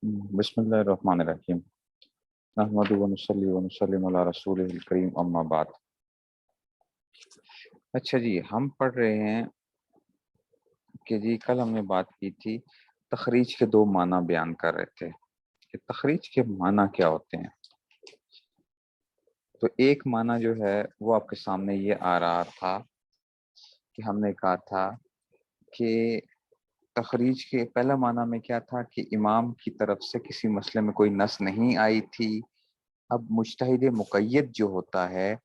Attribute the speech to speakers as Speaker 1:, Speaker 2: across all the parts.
Speaker 1: بسم اللہ الرحمن الرحیم نحمدہ و نصلی و نسلم علی رسولہ الکریم اما بعد۔ اچھا جی، ہم پڑھ رہے ہیں کہ جی کل ہم نے بات کی تھی، تخریج کے دو معنی بیان کر رہے تھے کہ تخریج کے معنی کیا ہوتے ہیں۔ تو ایک معنی جو ہے وہ آپ کے سامنے یہ آ رہا تھا کہ ہم نے کہا تھا کہ تخریج کے پہلا معنی میں کیا تھا کہ امام کی طرف سے کسی مسئلے میں کوئی نص نہیں آئی تھی، اب مجتہد مقید جو ہوتا ہے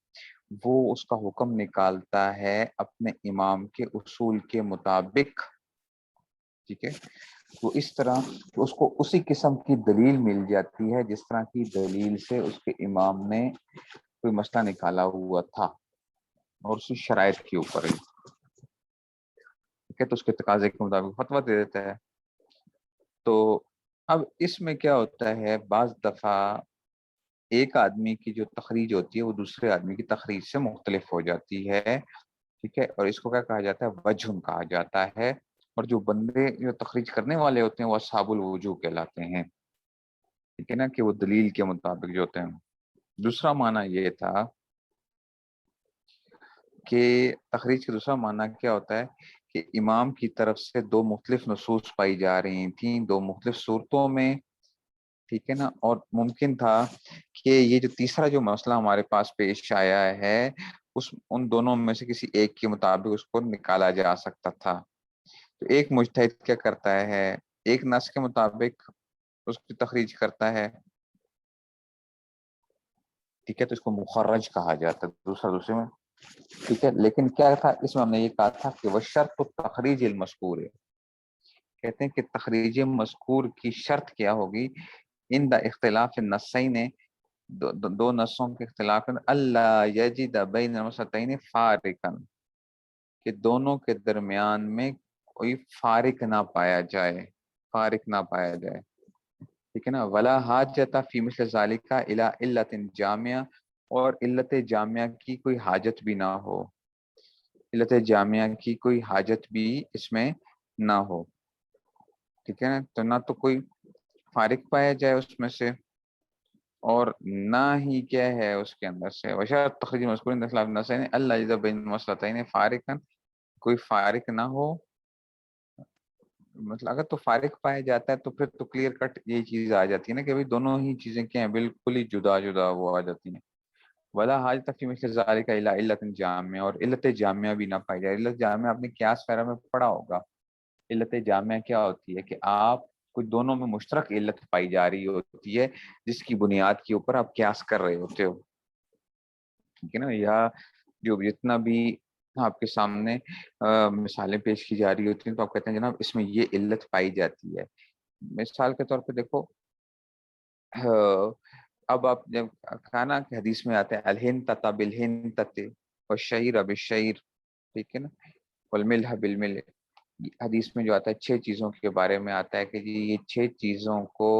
Speaker 1: وہ اس کا حکم نکالتا ہے اپنے امام کے اصول کے مطابق، ٹھیک ہے۔ تو اس طرح اس کو اسی قسم کی دلیل مل جاتی ہے جس طرح کی دلیل سے اس کے امام نے کوئی مسئلہ نکالا ہوا تھا اور اسی شرائط کے اوپر ہی، ٹھیک ہے، تو اس کے تقاضے کے مطابق فتویٰ دے دیتا ہے۔ تو اب اس میں کیا ہوتا ہے، بعض دفعہ ایک آدمی کی جو تخریج ہوتی ہے وہ دوسرے آدمی کی تخریج سے مختلف ہو جاتی ہے، ٹھیک ہے، اور اس کو کیا کہا جاتا ہے، وجہ کہا جاتا ہے، اور جو بندے جو تخریج کرنے والے ہوتے ہیں وہ اصحاب الوجوہ کہلاتے ہیں، ٹھیک ہے نا، کہ وہ دلیل کے مطابق جو ہوتے ہیں۔ دوسرا معنی یہ تھا کہ تخریج کا دوسرا معنی کیا ہوتا ہے کہ امام کی طرف سے دو مختلف نصوص پائی جا رہی تھیں دو مختلف صورتوں میں، ٹھیک ہے نا، اور ممکن تھا کہ یہ جو تیسرا جو مسئلہ ہمارے پاس پیش آیا ہے ان دونوں میں سے کسی ایک کے مطابق اس کو نکالا جا سکتا تھا۔ تو ایک مجتہد کیا کرتا ہے، ایک نص کے مطابق اس کی تخریج کرتا ہے، ٹھیک ہے، تو اس کو مخرج کہا جاتا ہے دوسرے میں، ٹھیک ہے۔ لیکن کیا تھا اس میں ہم نے یہ کہا تھا کہ وہ شرط تخریج المذکور ہے، کہتے ہیں کہ تخریج مذکور کی شرط کیا ہوگی، ان دا اختلاف النصین، دو نصوں کے اختلاف میں، اللہ یجد بین المسلطین فارقا، کہ دونوں کے درمیان میں کوئی فارق نہ پایا جائے، فارق نہ پایا جائے، ٹھیک ہے نا، ولا حاجت فی مثل ذالک الی علت جامعہ، اور علت جامعہ کی کوئی حاجت بھی نہ ہو، علت جامعہ کی کوئی حاجت بھی اس میں نہ ہو، ٹھیک ہے نا، تو نہ تو کوئی فارق پایا جائے اس میں سے اور نہ ہی کیا ہے اس کے اندر سے، وشرط تخریج مذکور ان اختلاف النصین اللہ یجد بین المسلطین فارقا، کوئی فارق نہ ہو، مطلب اگر تو فارق پایا جاتا ہے تو پھر تو کلیئر کٹ یہ چیز آ جاتی ہے نا کہ بھائی دونوں ہی چیزیں کیا ہیں، بالکل ہی جدا جدا وہ آ جاتی ہیں۔ ولا حاجت فی مثل ذالک الی علت جامعہ، اور علت جامعہ بھی نہ پائی جائے۔ علت جامعہ آپ نے قیاس وغیرہ میں پڑھا ہوگا، علت جامعہ کیا ہوتی ہے کہ آپ کوئی دونوں میں مشترک علت پائی جا رہی ہوتی ہے جس کی بنیاد کے اوپر آپ قیاس کر رہے ہوتے ہو، ٹھیک ہے نا، یا جو جتنا بھی آپ کے سامنے مثالیں پیش کی جا رہی ہوتی ہیں تو آپ کہتے ہیں جناب اس میں یہ علت پائی جاتی ہے۔ مثال کے طور پہ دیکھو، اب آپ جب کھانا کے حدیث میں آتے ہیں الہنتۃ بالہنتۃ والشعیر بالشعیر، ٹھیک ہے نا، والملح بالملح، حدیث میں جو آتا ہے 6 چیزوں کے بارے میں آتا ہے کہ جی یہ 6 چیزوں کو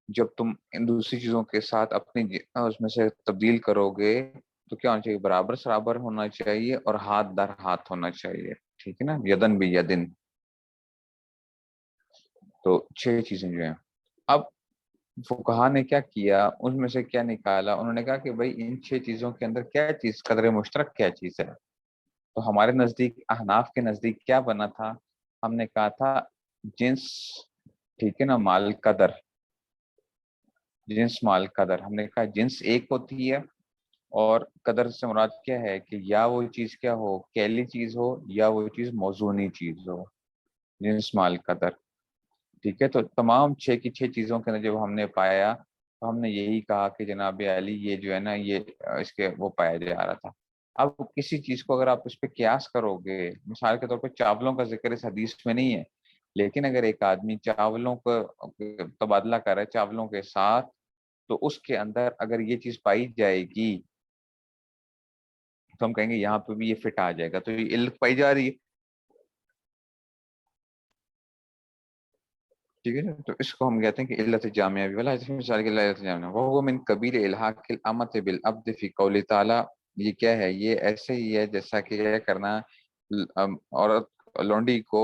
Speaker 1: جب تم ان دوسری چیزوں کے ساتھ اپنی اس میں سے تبدیل کرو گے تو کیا ہونا چاہیے، برابر سرابر ہونا چاہیے اور ہاتھ در ہاتھ ہونا چاہیے، ٹھیک ہے نا، یدن بھی یدن، تو 6 چیزیں جو ہیں۔ اب فقہا نے کیا کیا، ان میں سے کیا نکالا، انہوں نے کہا کہ بھائی ان 6 چیزوں کے اندر کیا چیز قدر مشترک کیا چیز ہے، تو ہمارے نزدیک احناف کے نزدیک کیا بنا تھا، ہم نے کہا تھا جنس، ٹھیک ہے نا، مال قدر، جنس مال قدر، ہم نے کہا جنس ایک ہوتی ہے اور قدر سے مراد کیا ہے کہ یا وہ چیز کیا ہو، کیلی چیز ہو یا وہ چیز موزونی چیز ہو، جنس مال قدر، ٹھیک ہے۔ تو تمام 6 کی 6 چیزوں کے اندر جب ہم نے پایا تو ہم نے یہی کہا کہ جناب علی یہ جو ہے نا یہ اس کے وہ پایا جا رہا تھا۔ اب کسی چیز کو اگر آپ اس پہ قیاس کرو گے، مثال کے طور پہ چاولوں کا ذکر اس حدیث میں نہیں ہے، لیکن اگر ایک آدمی چاولوں کو تبادلہ کر رہا ہے چاولوں کے ساتھ تو اس کے اندر اگر یہ چیز پائی جائے گی تو ہم کہیں گے یہاں پہ بھی یہ فٹ آ جائے گا، تو یہ علت پائی جا رہی ہے، ٹھیک ہے نا، تو اس کو ہم کہتے ہیں کہ علت جامعہ بھی، والا مثال کی علت جامعہ وہ من قبیل الحاق الامت بالعبد فی قول تعالی، یہ کیا ہے، یہ ایسے ہی ہے جیسا کہ یہ کرنا عورت لونڈی کو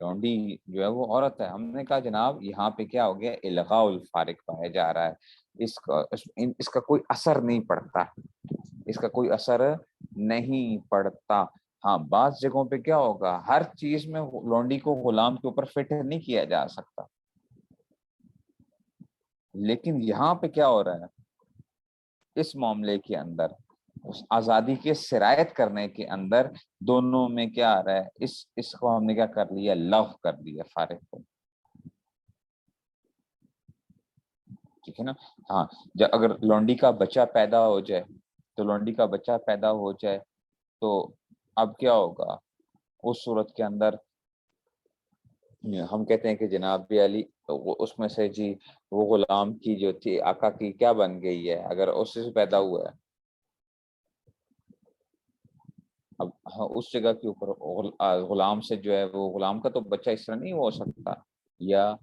Speaker 1: لونڈی جو ہے وہ عورت ہے. ہم نے کہا جناب یہاں پہ کیا ہو گیا, الغاء الفارق پایا جا رہا ہے, اس کا کوئی اثر نہیں پڑتا, اس کا کوئی اثر نہیں پڑتا. ہاں بعض جگہوں پہ کیا ہوگا, ہر چیز میں لونڈی کو غلام کے اوپر فٹ نہیں کیا جا سکتا, لیکن یہاں پہ کیا ہو رہا ہے اس معاملے کے اندر, اس آزادی کے سرایت کرنے کے اندر دونوں میں کیا آ رہا ہے, اس کو ہم نے کیا کر لیا, لغو کر دیا فارق کو. ٹھیک ہے نا. ہاں اگر لونڈی کا بچہ پیدا ہو جائے, تو لونڈی کا بچہ پیدا ہو جائے تو اب کیا ہوگا اس صورت کے اندر, ہم کہتے ہیں کہ جناب بھی علی اس میں سے جی وہ غلام کی جو تھی آقا کی کیا بن گئی ہے, اگر اس سے پیدا ہوا ہے. اب اس جگہ کے اوپر غلام سے جو ہے, وہ غلام کا تو بچہ اس طرح نہیں ہو سکتا, یا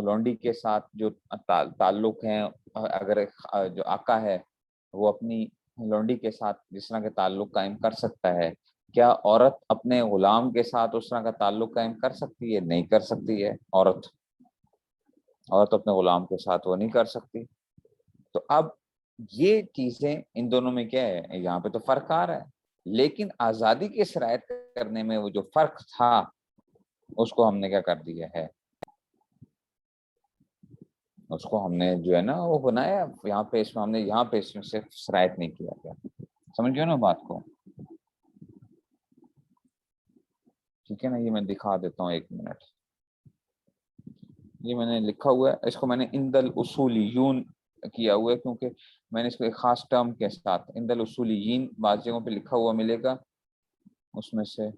Speaker 1: لونڈی کے ساتھ جو تعلق ہیں, اگر جو آقا ہے وہ اپنی لونڈی کے ساتھ جس طرح کے تعلق قائم کر سکتا ہے, کیا عورت اپنے غلام کے ساتھ اس طرح کا تعلق قائم کر سکتی ہے؟ نہیں کر سکتی ہے. عورت اپنے غلام کے ساتھ وہ نہیں کر سکتی. تو اب یہ چیزیں ان دونوں میں کیا ہے, یہاں پہ تو فرق آ رہا ہے, لیکن آزادی کی شرائط کرنے میں وہ جو فرق تھا اس کو ہم نے کیا کر دیا ہے, اس کو ہم نے جو ہے نا وہ بنایا یہاں پہ, اس میں ہم نے یہاں پہ اس میں سے شرائط نہیں کیا گیا. سمجھ گئے نا بات کو؟ ٹھیک ہے نا. یہ میں دکھا دیتا ہوں, ایک منٹ. یہ میں نے لکھا ہوا ہے, اس کو میں نے عند الاصولیون کیا ہوا ہے, کیونکہ میں نے اس کو ایک خاص ٹرم کے ساتھ عند الاصولیین بعض جگہوں پہ لکھا ہوا ملے گا, اس میں سے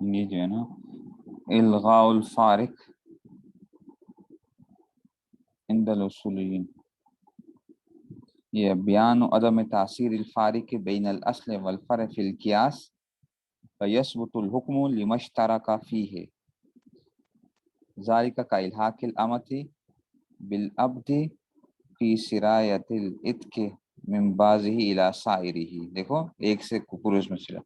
Speaker 1: یہ جو ہے نا الغاء الفارق عند الاصولین, یہ بیان عدم تاثیر الفارق بین الاصل والفرع فی القیاس فیثبت الحکم لما اشترک فیہ ذالک کالحاق الامۃ بالعبد فی سرایۃ العتق من بعضہ الی سائرہ. دیکھو ایک سے پورے اس میں چلا,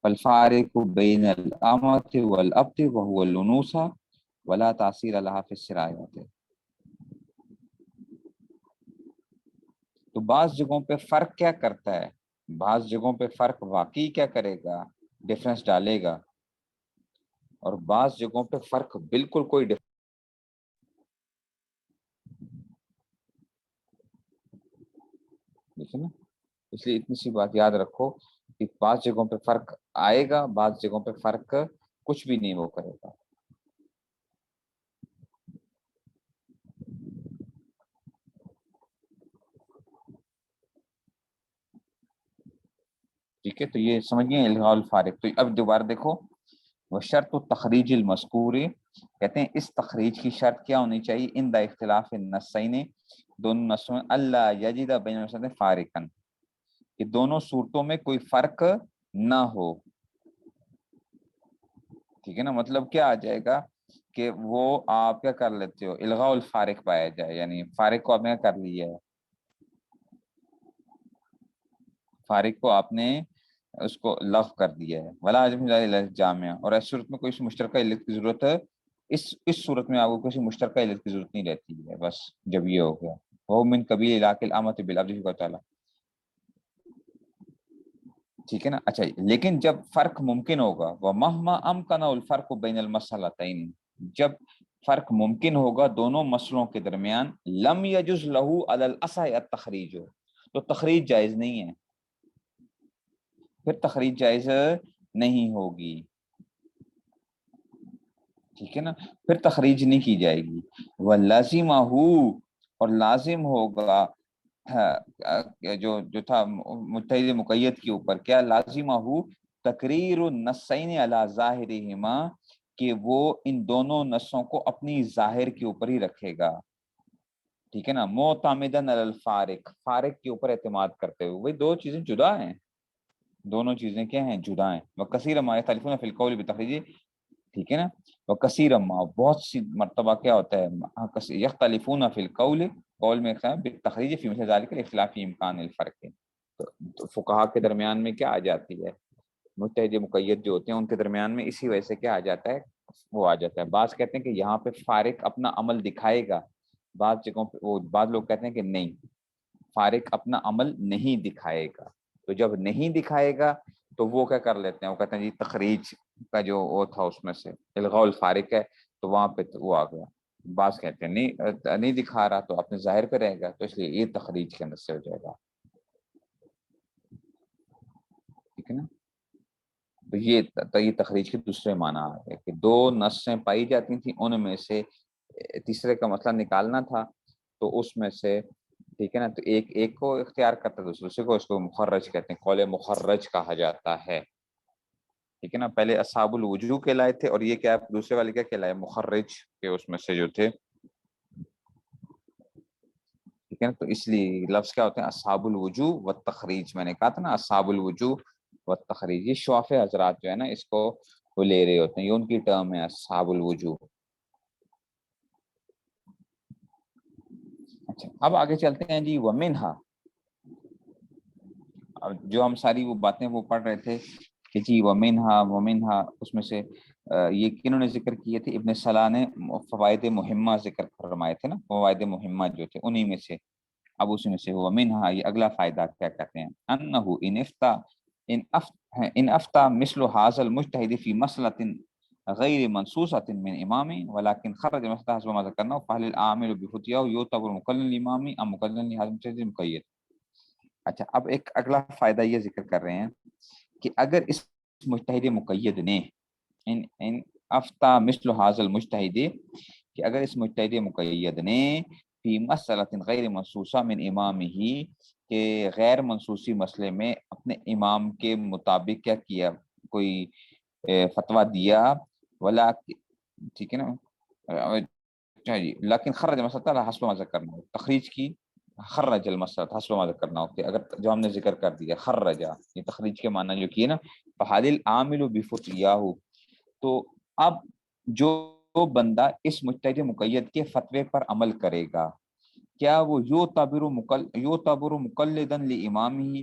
Speaker 1: فالفارق بین الامۃ والعبد وهو الانوثہ ولا تاثیر لها فی السرایۃ. تو بعض جگہوں پہ فرق کیا کرتا ہے, بعض جگہوں پہ فرق واقعی کیا کرے گا, ڈفرنس ڈالے گا, اور بعض جگہوں پہ فرق بالکل کوئی نا. اس لیے اتنی سی بات یاد رکھو کہ بعض جگہوں پہ فرق آئے گا, بعض جگہوں پہ فرق کچھ بھی نہیں وہ کرے گا. ٹھیک ہے, تو یہ سمجھ گئے الغاء الفارق. تو اب دوبارہ دیکھو, وہ شرط تخریج المذکور, کہتے ہیں اس تخریج کی شرط کیا ہونی چاہیے, ان دا اختلاف النصین, دونوں نصوں میں, اللہ یجد بین النصین فارقا, کہ دونوں صورتوں میں کوئی فرق نہ ہو. ٹھیک ہے نا, مطلب کیا آ جائے گا کہ وہ آپ کیا کر لیتے ہو, الغاء الفارق پایا جائے, یعنی فارق کو آپ نے کر لیا ہے, فارق کو آپ نے اس کو لغو کر دیا ہے. ولا جامعہ, اور اس صورت میں کوئی مشترکہ علت کی ضرورت ہے, اس صورت میں آپ کو کسی مشترکہ علت کی ضرورت نہیں رہتی ہے, بس جب یہ ہو گیا وہ من قبیل علاق الامت بالعبد تعالیٰ، ٹھیک ہے نا. اچھا لیکن جب فرق ممکن ہوگا، وَمَهْمَا أَمْكَنَ الْفَرْقُ بَيْنَ الْمَسْأَلَتَيْنِ، جب فرق ممکن ہوگا دونوں مسئلوں کے درمیان، لم یجز لہو علی الاصح التخریج، تو تخریج جائز نہیں ہے، پھر تخریج جائز نہیں ہوگی، ٹھیک ہے نا، پھر تخریج نہیں کی جائے گی. وَلَازِمَهُ، اور لازم ہوگا جو تھا متحد مقید کے اوپر، کیا لازمہ ہو تقریر النصین علی ظاہرہما، کہ وہ ان دونوں نصوں کو اپنی ظاہر کے اوپر ہی رکھے گا، ٹھیک ہے نا، معتمداً علی الفارق، فارق کے اوپر اعتماد کرتے ہوئے. وہی دو چیزیں جدا ہیں، دونوں چیزیں کیا ہیں، جدا ہیں. وکثیر ما یختلفون فی القول بتخریج، ٹھیک ہے نا، وکثیر ما، بہت سی مرتبہ کیا ہوتا ہے، یختلفون فی القول، قول میں بالتخریج فی مثل ذلک الاختلاف فی امکان الفرق، تو فقہا کے درمیان میں کیا آ جاتی ہے، متحد مقید جو ہوتے ہیں ان کے درمیان میں اسی وجہ سے کیا آ جاتا ہے، وہ آ جاتا ہے. بعض کہتے ہیں کہ یہاں پہ فارق اپنا عمل دکھائے گا، بعض جگہوں پہ وہ بعض لوگ کہتے ہیں کہ نہیں، فارق اپنا عمل نہیں دکھائے گا. تو جب نہیں دکھائے گا تو وہ کیا کر لیتے ہیں، وہ کہتے ہیں جی تخریج کا جو وہ تھا اس میں سے الغاء الفارق ہے، تو وہاں پہ وہ آ گیا. بعض کہتے ہیں نہیں دکھا رہا تو اپنے ظاہر پہ رہے گا، تو اس لیے یہ تخریج کے اندر سے ہو جائے گا، ٹھیک ہے نا. تو یہ تخریج کے دوسرے معنی آ گئے کہ دو نصیں پائی جاتی تھیں، ان میں سے تیسرے کا مسئلہ نکالنا تھا، تو اس میں سے ٹھیک ہے نا، تو ایک کو اختیار کرتا ہے، دوسرے کو، اس کو مخرج کہتے ہیں، قول مخرج کہا جاتا ہے، ٹھیک ہے نا. پہلے اصحاب الوجوہ کہلائے تھے، اور یہ کیا دوسرے والے کیا کہلائے، مخرج کے اس میں سے جو تھے، ٹھیک ہے نا. تو اس لیے لفظ کیا ہوتے ہیں، اصحاب الوجوہ والتخریج، میں نے کہا تھا نا اصحاب الوجوہ والتخریج، یہ شوافی حضرات جو ہے نا اس کو وہ لے رہے ہوتے ہیں، یہ ان کی ٹرم ہے اصحاب الوجوہ. اچھا اب آگے چلتے ہیں جی. ومنہا، جو ہم ساری وہ باتیں وہ پڑھ رہے تھے کہ جی ومنہا اس میں سے یہ کنہوں نے ذکر کیے تھے، ابن صلاح نے فوائد مہمہ ذکر فرمائے تھے نا، فوائد مہمہ جو تھے انہی میں سے. اب اس میں سے ومنہا یہ اگلا فائدہ کیا کہتے ہیں، انہو ان افتا مثل هذا المجتہد فی مسئلۃ غیر منصوصۃ من امام ولكن خرج مسئلہ حسب ما ذکرنا فهل العامل بفتیہ یعتبر مقلد الامام ام مقلد لهذا المجتہد المقید. اچھا اب ایک اگلا فائدہ یہ ذکر کر رہے ہیں کہ اگر اس مجتہد مقید نے ان افتا مثل هذا المجتہد، کہ اگر اس مجتہد مقید نے فی مسئلۃ غیر منصوصہ من امامہ، کہ غیر منصوصی مسئلے میں اپنے امام کے مطابق کیا کیا، کوئی فتویٰ دیا، ولا ٹھیک ہے نا، جی لیکن خرج مسئلہ حسب ما ذکرنا، تخریج کی، خرج المسئلہ حسب ما ذکرنا، کہ اگر جو ہم نے ذکر کر دیا خرجا، یہ تخریج کے معنی جو کیے نا، فحال العامل بفتیہ، تو اب جو بندہ اس مجتہد مقید کے فتوے پر عمل کرے گا، کیا وہ یعتبر مقلدا لامامہ،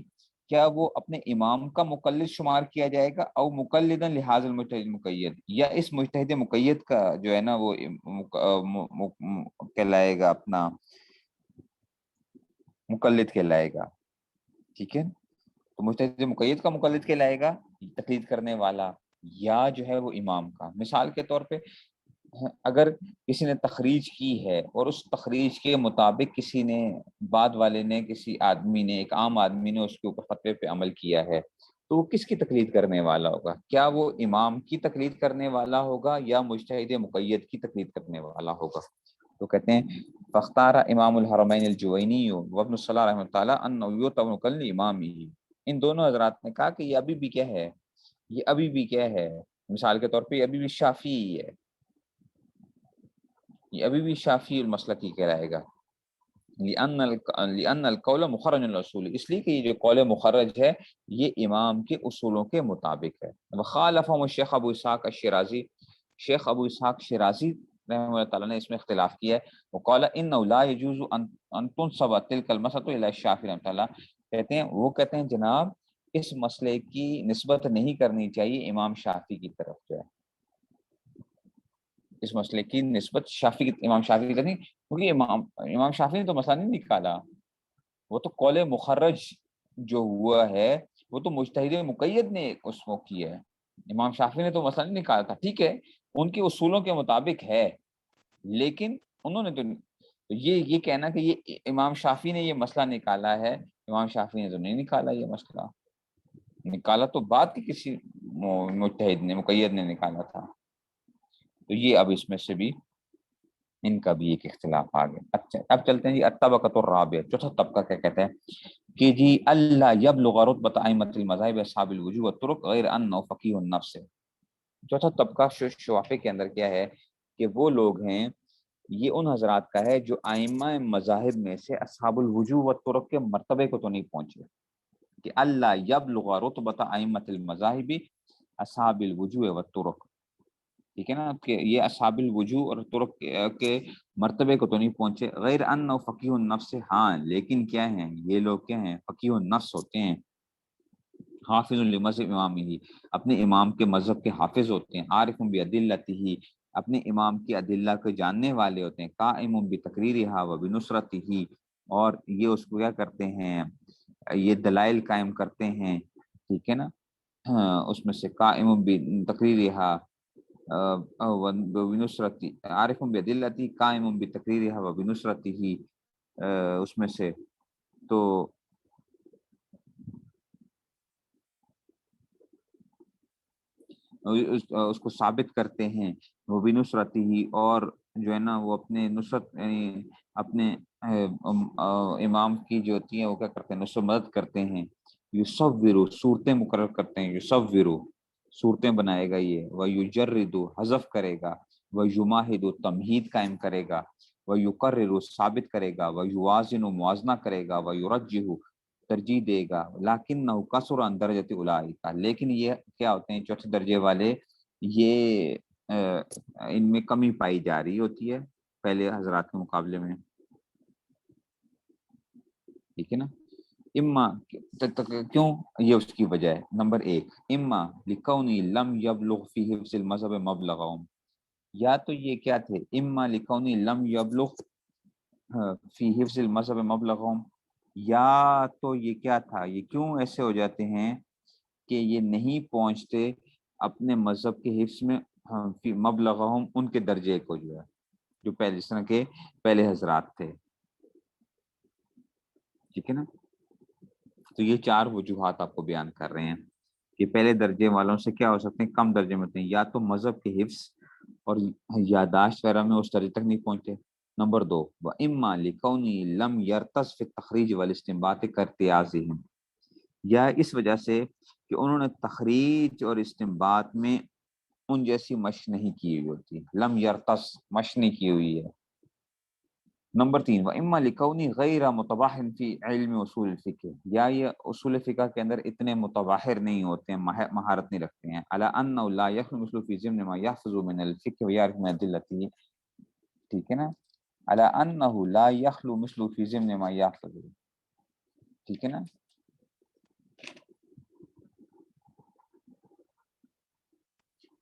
Speaker 1: کیا وہ اپنے امام کا مقلد شمار کیا جائے گا، او مقلدا لہذا المجتہد المقید، یا اس مجتہد مقید کا جو ہے نا وہ کہلائے گا، اپنا مقلد کہلائے گا، ٹھیک ہے. تو مجتہد مقید کا مقلد کہلائے گا تقلید کرنے والا، یا جو ہے وہ امام کا. مثال کے طور پہ اگر کسی نے تخریج کی ہے اور اس تخریج کے مطابق کسی نے بعد والے نے، کسی آدمی نے، ایک عام آدمی نے اس کے اوپر فتوے پہ عمل کیا ہے، تو وہ کس کی تقلید کرنے والا ہوگا، کیا وہ امام کی تقلید کرنے والا ہوگا یا مجتہد مقید کی تقلید کرنے والا ہوگا. تو کہتے ہیں فاختار امام الحرمین الجوینی وابن الصلاح رحمۃ اللہ انہ یعتبر مقلد امامہ، ان دونوں حضرات نے کہا کہ یہ ابھی بھی کیا ہے، یہ ابھی بھی کیا ہے، مثال کے طور پہ یہ ابھی بھی شافعی ہے، یہ ابھی بھی شافعی المسلک ہی کہلائے گا. لأن القول مخرج الاصول، اس لیے کہ یہ جو قول مخرج ہے یہ امام کے اصولوں کے مطابق ہے. وخالفهم الشیخ ابو اسحاق الشیرازی، شیخ ابو اسحاق شیرازی رحمہ اللہ تعالیٰ نے اس میں اختلاف کیا ہے. وقال انه لا يجوز ان تنسب تلك المسألة الى الشافعی رحمہ اللہ، کہتے ہیں وہ کہتے ہیں جناب اس مسئلے کی نسبت نہیں کرنی چاہیے امام شافعی کی طرف جو ہے. اس مسئلے کی نسبت امام شافعی کی طرف نہیں، کیونکہ امام شافعی نے تو مسئلہ نہیں نکالا، وہ تو قول مخرج جو ہوا ہے وہ تو مجتہد مقید نے اس کو کیا ہے، امام شافعی نے تو مسئلہ نہیں نکالا تھا، ٹھیک ہے ان کے اصولوں کے مطابق ہے، لیکن انہوں نے تو یہ کہنا کہ یہ امام شافعی نے یہ مسئلہ نکالا ہے، امام شافعی نے تو نہیں نکالا، یہ مسئلہ نکالا تو بعد کے کسی مجتہد نے مقید نے نکالا تھا، تو یہ اب اس میں سے بھی ان کا بھی ایک اختلاف آ گیا۔ اچھا اب چلتے ہیں جی الطبقۃ الرابعہ، چوتھا طبقہ کیا کہتے ہیں کہ جی اللہ یبلغ رتبۃ ائمۃ المذاہب اصحاب الوجوہ والطرق غیر انہ فقیہ النفس ہے۔ چوتھا طبقہ شوافی کے اندر کیا ہے کہ وہ لوگ ہیں، یہ ان حضرات کا ہے جو ائمہ مذاہب میں سے اصحاب الوجوہ والطرق کے مرتبے کو تو نہیں پہنچے، کہ اللہ یبلغ رتبۃ ائمۃ المذاہب اصحاب الوجوہ والطرق، ٹھیک ہے نا، کہ یہ اصحاب الوجوہ اور طرق کے مرتبے کو تو نہیں پہنچے، غیر انہ فقیہ النفس، ہاں لیکن کیا ہیں یہ لوگ کیا ہیں، فقیہ النفس ہوتے ہیں، حافظ لمذہب امام ہی، اپنے امام کے مذہب کے حافظ ہوتے ہیں، عارف بعدلتہ، اپنے امام کی ادلہ کو جاننے والے ہوتے ہیں، قائم بتقریرہا و بنصرتہ، اور یہ اس کو کیا کرتے ہیں، یہ دلائل قائم کرتے ہیں، ٹھیک ہے نا، ہاں اس میں سے قائم بتقریرہا وبنصرتہ، عارف بعدلتہ قائم بتقریرہا و بنصرتہ، اس میں سے تو اس کو ثابت کرتے ہیں، وہ بھی نصرتی ہی، اور جو ہے نا وہ اپنے نصرت یعنی اپنے امام کی جو ہوتی ہیں وہ کیا کرتے ہیں، نصرت مدد کرتے ہیں، یصورو صورتیں مقرر کرتے ہیں، یصورو صورتیں بنائے گا، یہ وہ یجردو حذف کرے گا، وہ یماہد تمہید قائم کرے گا، وہ یقرر ثابت کرے گا، وہ یوازن موازنہ کرے گا، وہ یرجح ترجیح دے گا، لیکن کثر عن درجۃ اولئک، لیکن یہ کیا ہوتے ہیں چوتھے درجے والے، یہ ان میں کمی پائی جا رہی ہوتی ہے پہلے حضرات کے مقابلے میں، ٹھیک ہے نا، اما کیوں، یہ اس کی وجہ ہے، نمبر ایک اما لکونی لم یبلغ فی حفظ المذہب مبلغهم، یا تو یہ کیا تھے، اما لکونی لم یبلغ فی حفظ المذہب مبلغهم، یا تو یہ کیا تھا، یہ کیوں ایسے ہو جاتے ہیں کہ یہ نہیں پہنچتے اپنے مذہب کے حفظ میں فی مبلغهم ان کے درجے کو، جو ہے جو پہلے اس طرح کے پہلے حضرات تھے، ٹھیک ہے نا، تو یہ چار وجوہات آپ کو بیان کر رہے ہیں کہ پہلے درجے والوں سے کیا ہو سکتے ہیں، کم درجے میں ہوتے ہیں، یا تو مذہب کے حفظ اور یاداشت وغیرہ میں اس درجے تک نہیں پہنچے، نمبر دو وَإِمَّا لِكَوْنِهِ لَمْ يَرْتَصْ فِي التَّخْرِيجِ وَالِاسْتِنبَاطِ كَارْتِيَازِهِمْ، یا اس وجہ سے کہ انہوں نے تخریج اور استنباط میں ان جیسی مشق نہیں کی ہوئی ہوتی، لم یرتس مشق نہیں کی ہوئی ہے، نمبر تین وَإِمَّا لِكَوْنِهِ غَيْرَ مُتَبَحٍ فِي عِلْمِ اصول الفقہ، یا یہ اصول فقہ کے اندر اتنے متباحر نہیں ہوتے ہیں، مہارت نہیں رکھتے ہیں، عَلَىٰ أَنَّهُ لَا يَخْلُو مِثْلُهُ فِي ضِمْنِ مَا يَحْفَظُ مِنَ الْفِقْهِ وَيَعْرِفُ مِنْ أَدِلَّتِهِ، ٹھیک ہے نا، عَلَىٰ أَنَّهُ لَا يَخْلُو مِثْلُهُ فِي ضِمْنِ مَا يَحْفَظُ، ٹھیک ہے نا،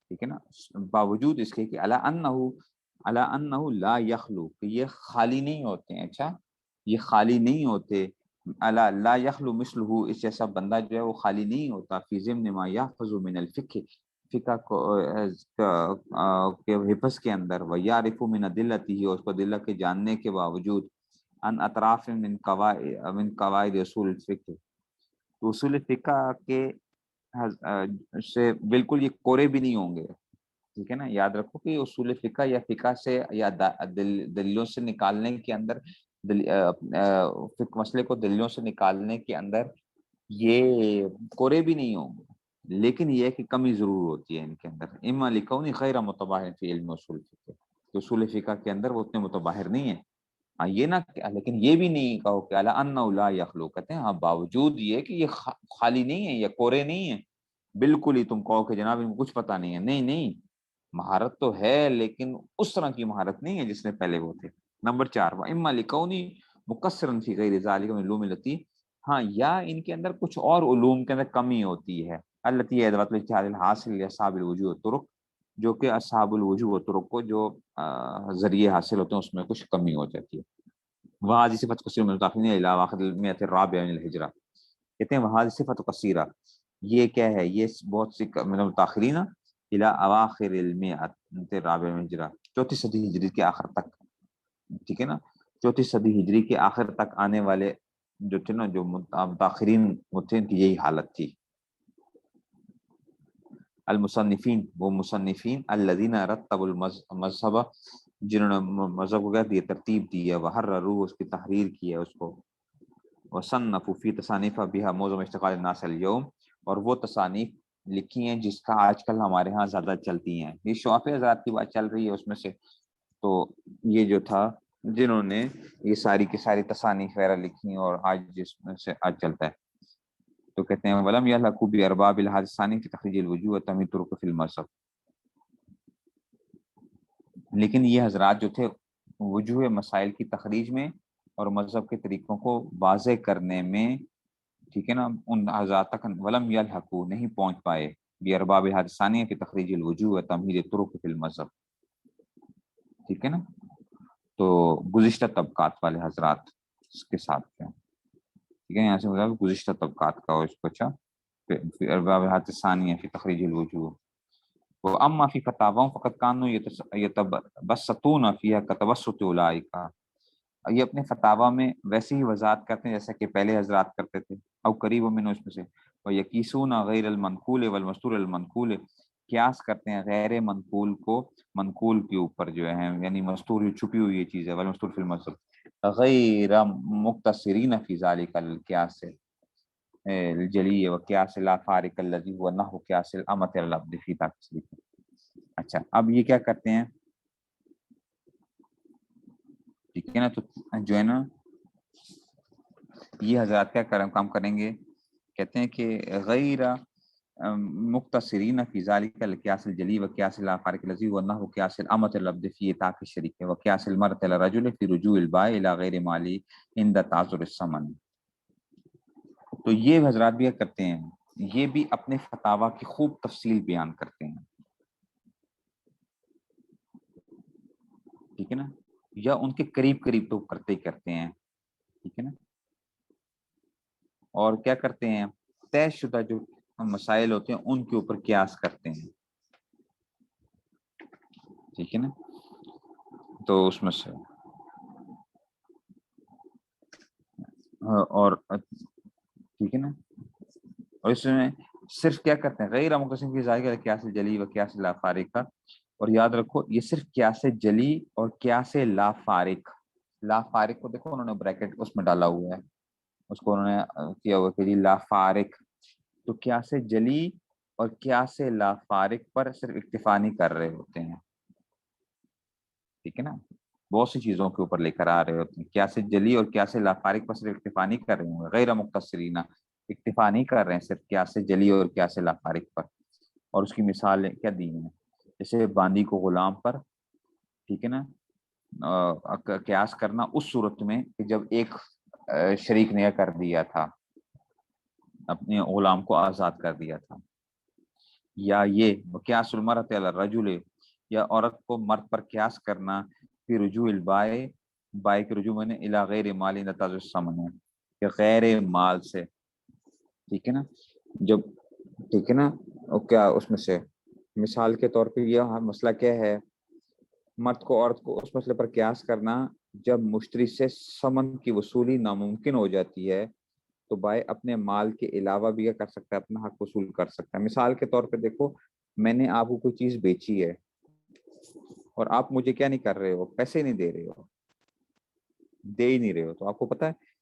Speaker 1: ٹھیک ہے نا، باوجود اس کے کہ علی انہ لا یخلو، کہ یہ خالی نہیں ہوتے ہیں، اچھا یہ خالی نہیں ہوتے، الا لا یخلو مثلہ، اس جیسا بندہ جو ہے وہ خالی نہیں ہوتا، فی ضمن ما یحفظ من الفقہ، فقہ کو کے حفظ کے اندر، و یعرف من ادلتہ، اور اس کو ادلہ کے جاننے کے باوجود، ان اطراف من قواعد اصول الفقہ، تو اصول فقہ کے سے بالکل یہ کورے بھی نہیں ہوں گے، ٹھیک ہے نا، یاد رکھو کہ اصول فقہ یا فقہ سے یا دلیلوں سے نکالنے کے اندر، فقہ مسئلے کو دلیلوں سے نکالنے کے اندر یہ کورے بھی نہیں ہوں گے، لیکن یہ ہے کہ کمی ضرور ہوتی ہے ان کے اندر، اما لکونی غیر متباہر فی علم اصول فقہ، تو اصول فقہ کے اندر وہ اتنے متباہر نہیں ہیں، ہاں یہ نہ، لیکن یہ بھی نہیں کہو کہ الا انہ لا یخلو، کہتے ہیں ہاں باوجود یہ کہ یہ خالی نہیں ہے، یہ کورے نہیں ہیں، بالکل ہی تم کہو کہ جناب ان کو کچھ پتہ نہیں ہے، نہیں نہیں، مہارت تو ہے لیکن اس طرح کی مہارت نہیں ہے جس نے پہلے وہ تھے، نمبر چار اما لکونی مقصرا فی غیر ذالک من علوم التی، ہاں یا ان کے اندر کچھ اور علوم کے اندر کمی ہوتی ہے، التی ادوات الاجتہاد الحاصل لاصحاب الوجوہ والطرق، جو کہ اصحاب الوجوہ و طرق کو جو ذریعے حاصل ہوتے ہیں اس میں کچھ کمی ہو جاتی ہے. وہاں صفت کثیر من المتاخرین الی اواخر المئۃ الرابعہ من الہجرہ، کہتے ہیں وہاں صفت کثیرہ، یہ کیا ہے، یہ بہت سی من المتاخرین الی اواخر المئۃ الرابعہ من الہجرہ، چوتھی صدی ہجری کے آخر تک، ٹھیک ہے نا، چوتھی صدی ہجری کے آخر تک آنے والے جو تھے نا، جو متاخرین وہ تھے، ان کی یہی حالت تھی. المصنفین، وہ مصنفین، الذین رتبوا المذہب، جنہوں نے مذہب کو کیا دیا، ترتیب دی ہے، وحرروا، اس کی تحریر کی ہے اس کو، وصنفوا فی تصانیف بها معظم اشتغال الناس اليوم، اور وہ تصانیف لکھی ہیں جس کا آج کل ہمارے ہاں زیادہ چلتی ہیں. یہ شعفی حضرات کی بات چل رہی ہے اس میں سے. تو یہ جو تھا جنہوں نے یہ ساری کی ساری تصانیف وغیرہ لکھی اور آج جس میں سے آج چلتا ہے، تو کہتے ہیں ولم یلحقوا بارباب الحادث الثانی فی تخریج الوجوہ وتمہید طرق فی المذہب، لیکن یہ حضرات جو تھے وجوہ مسائل کی تخریج میں اور مذہب کے طریقوں کو واضح کرنے میں، ٹھیک ہے نا، ان حضرات تک ولم یلحقوا، نہیں پہنچ پائے، بارباب الحادث الثانی فی تخریج الوجوہ وتمہید طرق فی المذہب، ٹھیک ہے نا. تو گزشتہ طبقات والے حضرات اس کے ساتھ ہیں، ٹھیک ہے، یہاں سے مطلب گزشتہ طبقات کا، اس کو اچھا فی ارباب الحادث ثانیہ فی تخریج الوجوہ. واما فی فتاواہم فقد کانوا یتبسطون فیہا کتبسط اولئک، یہ اپنے فتاوا میں ویسے ہی وضاحت کرتے ہیں جیسا کہ پہلے حضرات کرتے تھے، او قریب من اس میں سے، ویقیسون غیر المنقول والمستور المنقول، قیاس کرتے ہیں غیر منقول کو منقول کے اوپر جو ہے، یعنی مستور چھپی ہوئی یہ چیز ہے، والمستور فی المذہب، غیر مقتصرین فی ذلک القیاس الجلی وقیاس لا فارق الذی هو نحو قیاس الامۃ العبد فی تکسیر. اچھا اب یہ کیا کرتے ہیں، ٹھیک ہے نا، تو جو ہے نا یہ حضرات کیا کام کریں گے، کہتے ہیں کہ غیر مقتصرین فی ذلک القیاس الجلی وقیاس لا فارق الذی هو نحو قیاس الامۃ العبد فی طاق الشریک وقیاس المرأة علی الرجل فی رجوع البائع الی غیر مالی عند تعذر الثمن. تو یہ حضرات بھی کرتے ہیں، یہ بھی اپنے فتاوا کی خوب تفصیل بیان کرتے ہیں، ٹھیک ہے نا، یا ان کے قریب قریب تو کرتے ہی کرتے ہیں، ٹھیک ہے نا. اور کیا کرتے ہیں، طے شدہ جو مسائل ہوتے ہیں ان کے اوپر قیاس کرتے ہیں، ٹھیک ہے نا. تو اس میں سے اور ٹھیک ہے نا، اور اس میں صرف کیا کرتے ہیں، غیر مقتصر کی ذائقہ قیاس جلی و قیاس لا فارق کا. اور یاد رکھو یہ صرف قیاس جلی اور قیاس لا فارق، لا فارق کو دیکھو انہوں نے بریکٹ اس میں ڈالا ہوا ہے، اس کو انہوں نے کیا ہوا کہ جی لا فارق، تو قیاس جلی اور قیاس لا فارق پر صرف اکتفا نہیں کر رہے ہوتے ہیں، ٹھیک ہے نا، بہت سی چیزوں کے اوپر لے کر آ رہے ہوتے ہیں. قیاس جلی اور قیاس لا فارق پر صرف اکتفا نہیں کر رہے ہوں گے، غیر مقتصرین اکتفا نہیں کر رہے ہیں صرف قیاس جلی اور قیاس لا فارق پر. اور اس کی مثال کیا دی ہیں، جیسے باندی کو غلام پر، ٹھیک ہے نا، قیاس کرنا اس صورت میں کہ جب ایک شریک نے کر دیا تھا، اپنے غلام کو آزاد کر دیا تھا. یا یہ قیاس المرأة علی الرجل، یا عورت کو مرد پر قیاس کرنا، پھر رجوع البائع، بائع کے رجوع میں نے الی غیر مال نتاج الثمن، کہ غیر مال سے، ٹھیک ہے نا، جب، ٹھیک ہے نا، اور کیا اس میں سے مثال کے طور پہ یہ مسئلہ کیا ہے، مرد کو عورت کو اس مسئلے پر قیاس کرنا جب مشتری سے ثمن کی وصولی ناممکن ہو جاتی ہے، تو بائع اپنے مال کے علاوہ بھی کیا کر سکتا ہے، اپنا حق وصول کر سکتا ہے. مثال کے طور پہ دیکھو، میں نے آپ کو کوئی چیز بیچی ہے اور آپ مجھے کیا نہیں کر رہے ہو، پیسے نہیں دے رہے ہو، دے ہی نہیں رہے ہو، تو آپ کو پتا ہے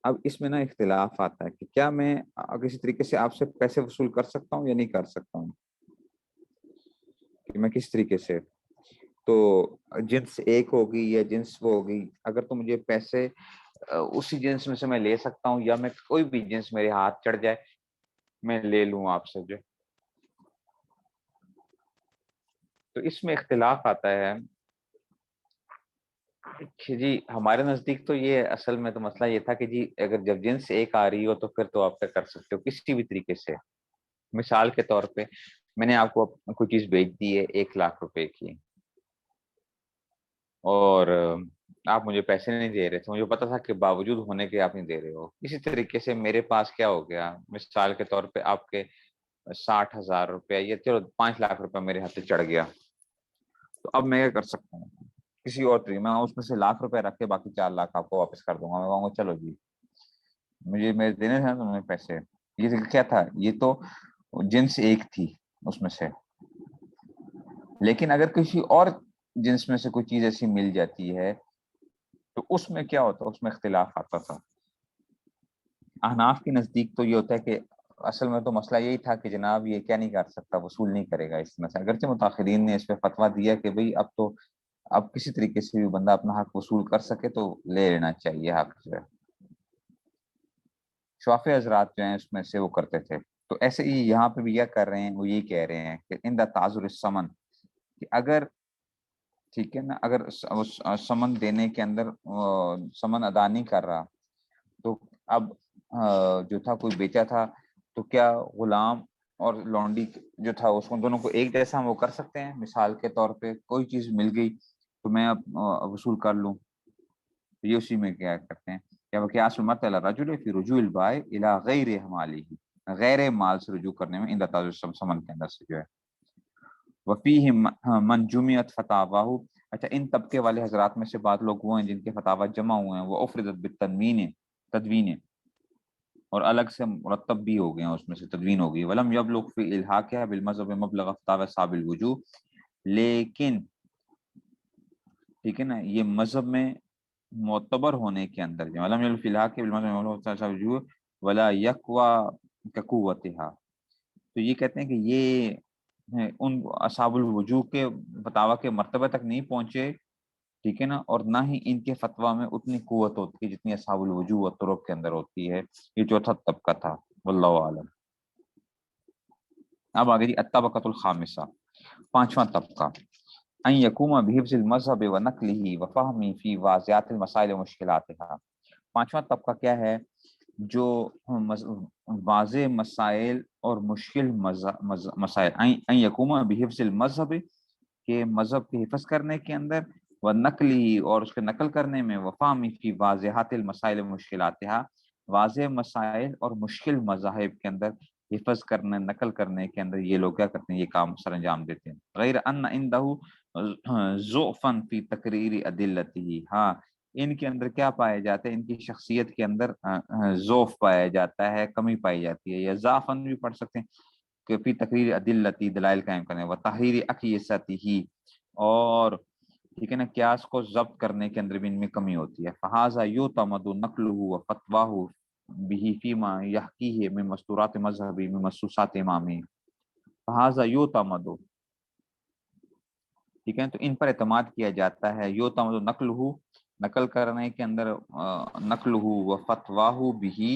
Speaker 1: اب اس میں نا اختلاف آتا ہے کہ کیا میں کسی طریقے سے آپ سے پیسے وصول کر سکتا ہوں یا نہیں کر سکتا ہوں، کہ میں کس طریقے سے، تو جنس ایک ہوگی یا جنس وہ ہوگی، اگر تو مجھے پیسے اسی جنس میں سے میں لے سکتا ہوں، یا میں کوئی بھی جنس میرے ہاتھ چڑھ جائے میں لے لوں آپ سے جو، تو اس میں اختلاف آتا ہے کہ جی ہمارے نزدیک تو یہ اصل میں تو مسئلہ یہ تھا کہ جی اگر جب جنس ایک آ رہی ہو تو پھر تو آپ کیا کر سکتے ہو کسی بھی طریقے سے. مثال کے طور پہ میں نے آپ کو کوئی چیز بیچ دی ہے 1,00,000 روپے کی، اور آپ مجھے پیسے نہیں دے رہے تھے، مجھے پتا تھا کہ باوجود ہونے کے آپ نہیں دے رہے ہو. اسی طریقے سے میرے پاس کیا ہو گیا، مثال کے طور پہ آپ کے 60,000 روپے یا چلو 5,00,000 روپے میرے ہاتھ سے چڑھ گیا، تو اب میں کیا کر سکتا ہوں؟ کسی اور طریقے میں اس میں سے 1,00,000 روپے رکھ کے باقی 4,00,000 آپ کو واپس کر دوں گا. میں کہوں گا چلو جی مجھے میرے دینے تھے نا تم نے پیسے. یہ کیا تھا؟ یہ تو جنس ایک تھی اس میں سے. لیکن اگر کسی اور جنس میں سے کوئی چیز ایسی مل جاتی ہے تو اس میں کیا ہوتا ہے؟ اس میں اختلاف آتا تھا. احناف کے نزدیک تو یہ ہوتا ہے کہ اصل میں تو مسئلہ یہی تھا کہ جناب یہ کیا نہیں کر سکتا، وصول نہیں کرے گا اس میں سے. اگرچہ متاخرین نے اس پہ فتویٰ دیا کہ بھئی اب کسی طریقے سے بھی بندہ اپنا حق وصول کر سکے تو لے لینا چاہیے حق جو ہے. شافعی حضرات جو ہیں اس میں سے وہ کرتے تھے. تو ایسے ہی یہاں پہ بھی یہ کر رہے ہیں، وہ یہی کہہ رہے ہیں کہ ان دا تعذر السمن، کہ اگر ٹھیک ہے نا، اگر سمن دینے کے اندر سمن ادا نہیں کر رہا، تو اب جو تھا کوئی بیچا تھا تو کیا غلام اور لونڈی جو تھا اس کو دونوں کو ایک جیسا ہم وہ کر سکتے ہیں؟ مثال کے طور پہ کوئی چیز مل گئی تو میں اب وصول کر لوں. یہ اسی میں کیا کرتے ہیں، کیا قیاس المثل الرجل فی رجوع البائع الی غیر ماله، غیر مال سے رجوع کرنے میں ان تعذر سمن کے اندر سے جو ہے. وفیہ من جمعت فتاواہ، اچھا ان طبقے والے حضرات میں سے بعض لوگ وہ ہیں جن کے فتاوی جمع ہوئے ہیں، وہ افردت بالتنوین، تدوین، اور الگ سے مرتب بھی ہو گئے ہیں، اس میں سے تدوین ہو گئی. ولم یبلغ فی الحاقہ بالمذہب مبلغ فتاوی صاحب الوجوہ، لیکن ٹھیک ہے نا یہ مذہب میں معتبر ہونے کے اندر جو ولم یبلغ فی الحاقہ بالمذہب مبلغ فتاوی صاحب الوجوہ ولا یقوی کقوتها، تو یہ کہتے ہیں کہ یہ ان اصحاب الوجوہ کے فتاوی کے مرتبہ تک نہیں پہنچے، ٹھیک ہے نا، اور نہ ہی ان کے فتویٰ میں اتنی قوت ہوتی ہے جتنی اصحاب الوجوہ و طرق کے اندر ہوتی ہے. یہ چوتھا طبقہ تھا، واللہ عالم. اب آگے جی الطبقۃ الخامسہ، پانچواں طبقہ، ان یقوم بحفظ المذہب و نقلہ و فہمی فی واضحات المسائل و مشکلاتها. پانچواں طبقہ کیا ہے؟ جو واضح مسائل اور مشکل مسائل، ان یقوم بحفظ المذہب، کہ مذہب کے حفظ کرنے کے اندر، و نقلی اور اس کے نقل کرنے میں، وفامی فی واضحات المسائل و مشکلاتها، واضح مسائل اور مشکل مذاہب کے اندر حفظ کرنے نقل کرنے کے اندر یہ لوگ کیا کرتے ہیں؟ یہ کام سر انجام دیتے ہیں. غیر ان عندہ ضعفا فی تقریر ادلتہ، ہاں ان کے اندر کیا پایا جاتا ہے؟ ان کی شخصیت کے اندر ضعف پایا جاتا ہے، کمی پائی جاتی ہے، یا ضعفاً بھی پڑھ سکتے ہیں کہ فی تقریر ادلتی، دلائل قائم کرنے، و تحریر اقیستہ، اور ٹھیک ہے نا قیاس کو ضبط کرنے کے اندر بھی ان میں کمی ہوتی ہے. فہذا یعتمد نقلہ و فتواہ به فیما یحکیہ من مستورات مذہبی من مخصوصات امامی. فہذا یعتمد، ٹھیک ہے تو ان پر اعتماد کیا جاتا ہے. یعتمد نقلہ، نقل کرنے کے اندر، نقلہ و فتواہ به،